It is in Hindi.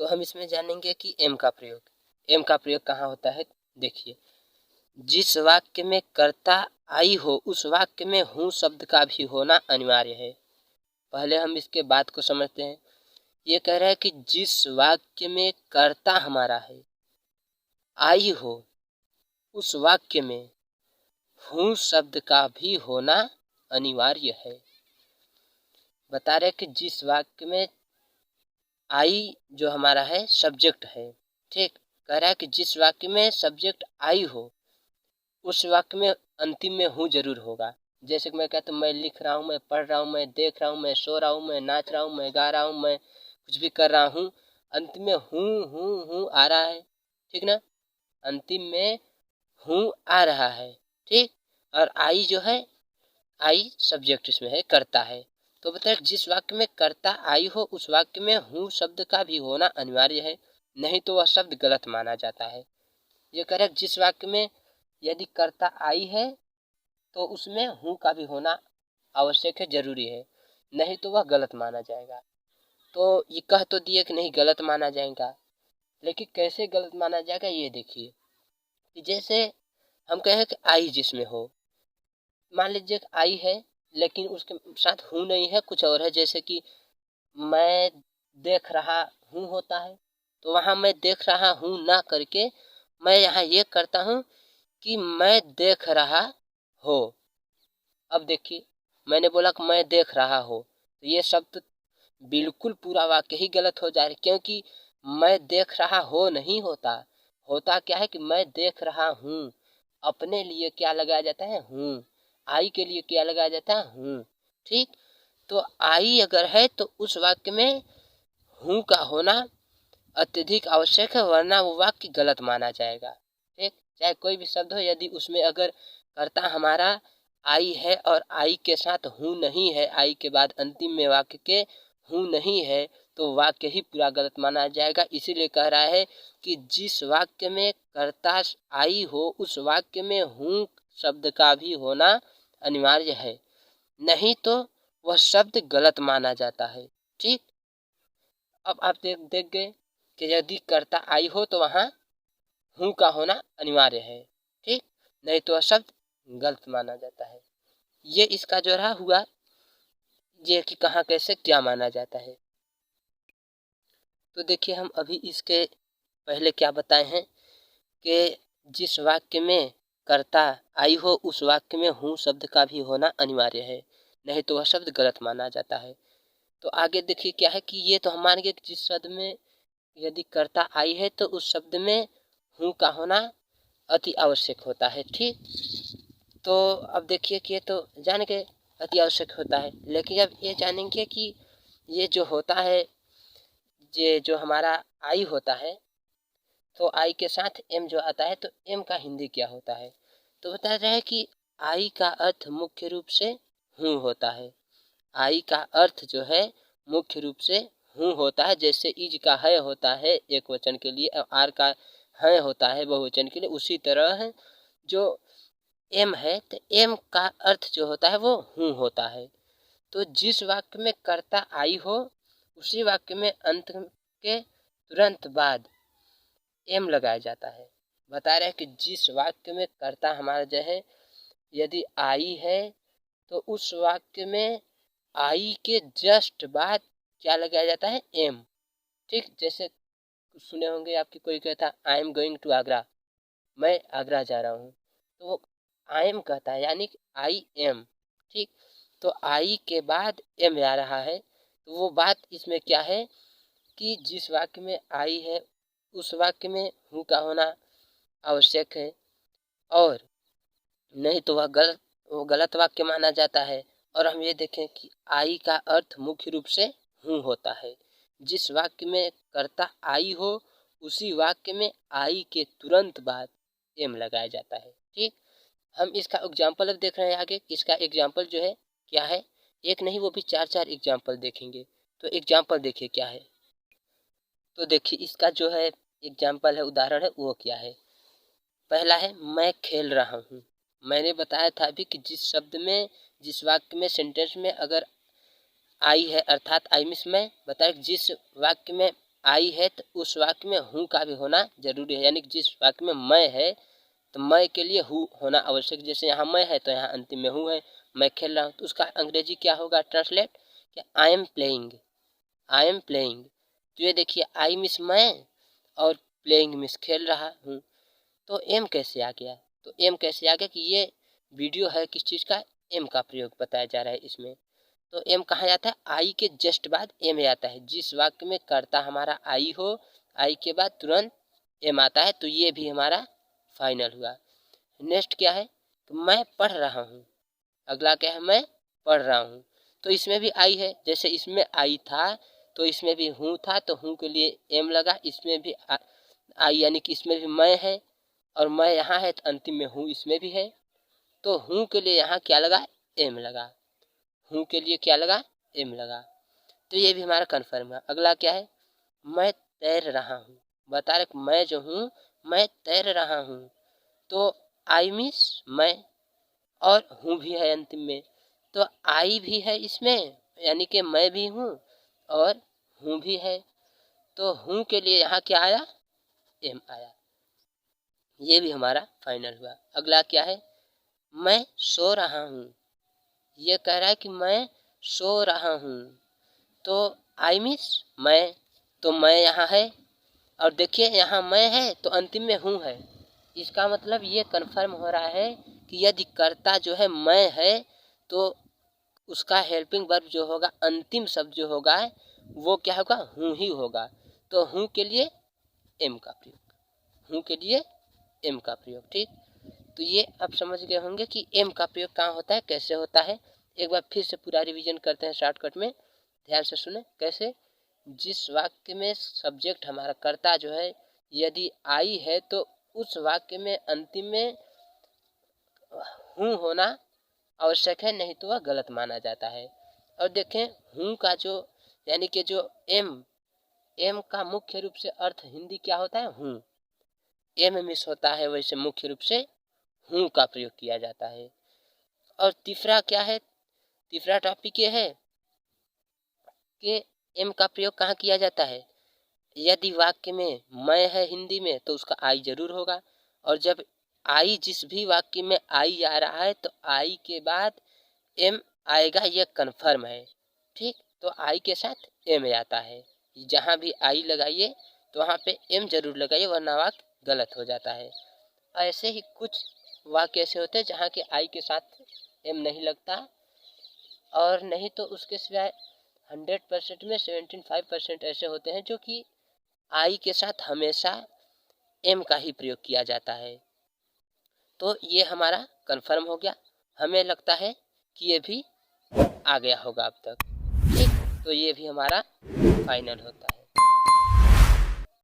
तो हम इसमें जानेंगे कि एम का प्रयोग। एम का प्रयोग कहाँ होता है? देखिए, जिस वाक्य में कर्ता आई हो उस वाक्य में हूँ शब्द का भी होना अनिवार्य है। पहले हम इसके बात को समझते हैं। ये कह रहा है कि जिस वाक्य में कर्ता हमारा है, आई हो, उस वाक्य में हूँ शब्द का भी होना अनिवार्य है। बता रहे कि जिस वाक्य में आई जो हमारा है सब्जेक्ट है, ठीक, कह रहा है कि जिस वाक्य में सब्जेक्ट आई हो उस वाक्य में अंतिम में हूँ जरूर होगा। जैसे कि मैं कहता हूँ मैं लिख रहा हूँ, मैं पढ़ रहा हूँ, मैं देख रहा हूँ, मैं सो रहा हूँ, मैं नाच रहा हूँ, मैं गा रहा हूँ, मैं कुछ भी कर रहा हूँ, अंतिम में हूँ आ रहा है, ठीक ना। अंतिम में हूँ आ रहा है, ठीक। और आई जो है, आई सब्जेक्ट इसमें है, करता है। तो बताए जिस वाक्य में कर्ता आई हो उस वाक्य में हूँ शब्द का भी होना अनिवार्य है, नहीं तो वह शब्द गलत माना जाता है। ये कह रहे जिस वाक्य में यदि कर्ता आई है तो उसमें हूँ का भी होना आवश्यक है, जरूरी है, नहीं तो वह गलत माना जाएगा। तो ये कह तो दिए कि नहीं गलत माना जाएगा, लेकिन कैसे गलत माना जाएगा ये देखिए। कि जैसे हम कहें कि आई जिसमें हो, मान लीजिए आई है लेकिन उसके साथ हूँ नहीं है, कुछ और है। जैसे कि मैं देख रहा हूँ होता है, तो वहाँ मैं देख रहा हूँ ना करके मैं यहाँ ये करता हूँ कि मैं देख रहा हो। अब देखिए, मैंने बोला कि मैं देख रहा हो, तो ये शब्द बिल्कुल पूरा वाक्य ही गलत हो जा रहा है, क्योंकि मैं देख रहा हो नहीं होता। होता क्या है कि मैं देख रहा हूँ, अपने लिए क्या लगाया जाता है? हूँ। आई के लिए क्या लगाया जाता है? हूँ, ठीक। तो आई अगर है तो उस वाक्य में हूँ का होना अत्यधिक आवश्यक है, वरना वो वाक्य गलत माना जाएगा, ठीक। चाहे कोई भी शब्द हो, यदि उसमें अगर कर्ता हमारा आई है और आई के साथ हूँ नहीं है, आई के बाद अंतिम में वाक्य के हूँ नहीं है, तो वाक्य ही पूरा गलत माना जाएगा। इसीलिए कह रहा है कि जिस वाक्य में कर्ता आई हो उस वाक्य में हूँ शब्द का भी होना अनिवार्य है, नहीं तो वह शब्द गलत माना जाता है, ठीक। अब आप देख गए कि यदि कर्ता आई हो तो वहाँ हूँ का होना अनिवार्य है, ठीक, नहीं तो वह शब्द गलत माना जाता है। ये इसका जो रहा हुआ ये कि कहाँ कैसे क्या माना जाता है। तो देखिए, हम अभी इसके पहले क्या बताए हैं कि जिस वाक्य में कर्ता आई हो उस वाक्य में हूँ शब्द का भी होना अनिवार्य है, नहीं तो वह शब्द गलत माना जाता है। तो आगे देखिए क्या है कि ये तो हम मान गए कि जिस शब्द में यदि कर्ता आई है तो उस शब्द में हूँ का होना अति आवश्यक होता है, ठीक। तो अब देखिए कि ये तो जान के अति आवश्यक होता है, लेकिन अब ये जानेंगे कि ये जो होता है, ये जो हमारा आई होता है, तो आई के साथ एम जो आता है, तो एम का हिंदी क्या होता है? तो बता रहे हैं कि आई का अर्थ मुख्य रूप से हूँ होता है। आई का अर्थ जो है मुख्य रूप से हूँ होता है। जैसे इज का है होता है एक वचन के लिए और आर का है होता है बहुवचन के लिए, उसी तरह जो एम है तो एम का अर्थ जो होता है वो हूँ होता है। तो जिस वाक्य में कर्ता आई हो उसी वाक्य में अंत के तुरंत बाद एम लगाया जाता है। बता रहे हैं कि जिस वाक्य में कर्ता हमारा जो है यदि आई है तो उस वाक्य में आई के जस्ट बाद क्या लगाया जाता है? एम, ठीक। जैसे सुने होंगे आपकी, कोई कहता I am going to Agra, मैं आगरा जा रहा हूँ, तो वो आई एम कहता है, यानी आई एम, ठीक। तो आई के बाद एम आ रहा है, तो वो बात इसमें क्या है कि जिस वाक्य में आई है उस वाक्य में हूँ का होना आवश्यक है, और नहीं तो वो गलत वाक्य माना जाता है। और हम ये देखें कि आई का अर्थ मुख्य रूप से हूँ होता है। जिस वाक्य में कर्ता आई हो उसी वाक्य में आई के तुरंत बाद एम लगाया जाता है, ठीक। हम इसका एग्जाम्पल अब देख रहे हैं आगे। इसका एग्जाम्पल जो है क्या है, एक नहीं वो भी चार चार एग्जाम्पल देखेंगे। तो एग्जाम्पल देखिए क्या है। तो देखिए इसका जो है एग्जाम्पल है, उदाहरण है, वो क्या है। पहला है मैं खेल रहा हूँ। मैंने बताया था अभी कि जिस शब्द में, जिस वाक्य में, सेंटेंस में अगर आई है अर्थात आई मीन्स मैं, बताया जिस वाक्य में आई है तो उस वाक्य में हूँ का भी होना जरूरी है, यानी कि जिस वाक्य में मैं है तो मैं के लिए हूँ होना आवश्यक। जैसे यहाँ मैं है तो यहाँ अंतिम में हूँ है, मैं खेल रहा हूँ, तो उसका अंग्रेजी क्या होगा ट्रांसलेट, कि I am playing, I am playing. तो ये देखिए आई मिस मैं और प्लेइंग मिस खेल रहा हूँ। तो एम कैसे आ गया, तो एम कैसे आ गया कि ये वीडियो है किस चीज़ का, एम का प्रयोग बताया जा रहा है इसमें। तो एम कहाँ जाता है, आई के जस्ट बाद एम आता है। जिस वाक्य में कर्ता हमारा आई हो, आई के बाद तुरंत एम आता है, तो ये भी हमारा फाइनल हुआ। नेक्स्ट क्या है, तो मैं पढ़ रहा हूँ, अगला क्या है, मैं पढ़ रहा हूँ। तो इसमें भी आई है, जैसे इसमें आई था तो इसमें भी हूँ था, तो हूँ के लिए एम लगा, इसमें भी आई यानी कि इसमें भी मैं है, और मैं यहाँ है तो अंतिम में हूँ इसमें भी है, तो हूँ के लिए यहाँ क्या लगा, एम लगा, हूँ के लिए क्या लगा, एम लगा। तो ये भी हमारा कन्फर्म है। अगला क्या है, मैं तैर रहा हूँ, बता रहे मैं जो हूँ मैं तैर रहा हूँ, तो आई मीन्स मैं और हूँ भी है अंतिम में, तो आई भी है इसमें यानी कि मैं भी हूँ और हूँ भी है, तो हूँ के लिए यहाँ क्या आया, एम आया। ये भी हमारा फाइनल हुआ। अगला क्या है, मैं सो रहा हूँ, ये कह रहा है कि मैं सो रहा हूँ, तो आई मीन्स मैं, तो मैं यहाँ है, और देखिए यहाँ मैं है तो अंतिम में हूँ है। इसका मतलब ये कन्फर्म हो रहा है कि यदि कर्ता जो है मैं है तो उसका हेल्पिंग वर्ब जो होगा, अंतिम शब्द जो होगा वो क्या होगा, हूँ ही होगा। तो हूँ के लिए एम का प्रयोग, हूँ के लिए एम का प्रयोग। ठीक, तो ये आप समझ गए होंगे कि एम का प्रयोग कहाँ होता है, कैसे होता है। एक बार फिर से पूरा रिवीजन करते हैं शॉर्टकट में, ध्यान से सुने कैसे। जिस वाक्य में सब्जेक्ट हमारा कर्ता जो है यदि आई है तो उस वाक्य में अंतिम में हूँ होना आवश्यक है, नहीं तो वह गलत माना जाता है। और देखें हूँ का जो यानी कि जो एम का मुख्य रूप से अर्थ हिंदी क्या होता है, हूँ, एम मिस होता है, वैसे मुख्य रूप से हूँ का प्रयोग किया जाता है। और तीसरा क्या है, तीसरा टॉपिक ये है कि एम का प्रयोग कहाँ किया जाता है, यदि वाक्य में मैं है हिंदी में तो उसका आई जरूर होगा, और जब आई जिस भी वाक्य में आई आ रहा है तो आई के बाद एम आएगा, ये कन्फर्म है। ठीक, तो आई के साथ एम आता है, जहाँ भी आई लगाइए तो वहाँ पे एम जरूर लगाइए, वरना वाक्य गलत हो जाता है। ऐसे ही कुछ वाक्य ऐसे होते हैं जहाँ के आई के साथ एम नहीं लगता, और नहीं तो उसके सिवाय 100% में 75% ऐसे होते हैं जो कि आई के साथ हमेशा एम का ही प्रयोग किया जाता है। तो ये हमारा कंफर्म हो गया, हमें लगता है कि ये भी आ गया होगा अब तक। ठीक, तो ये भी हमारा फाइनल होता है।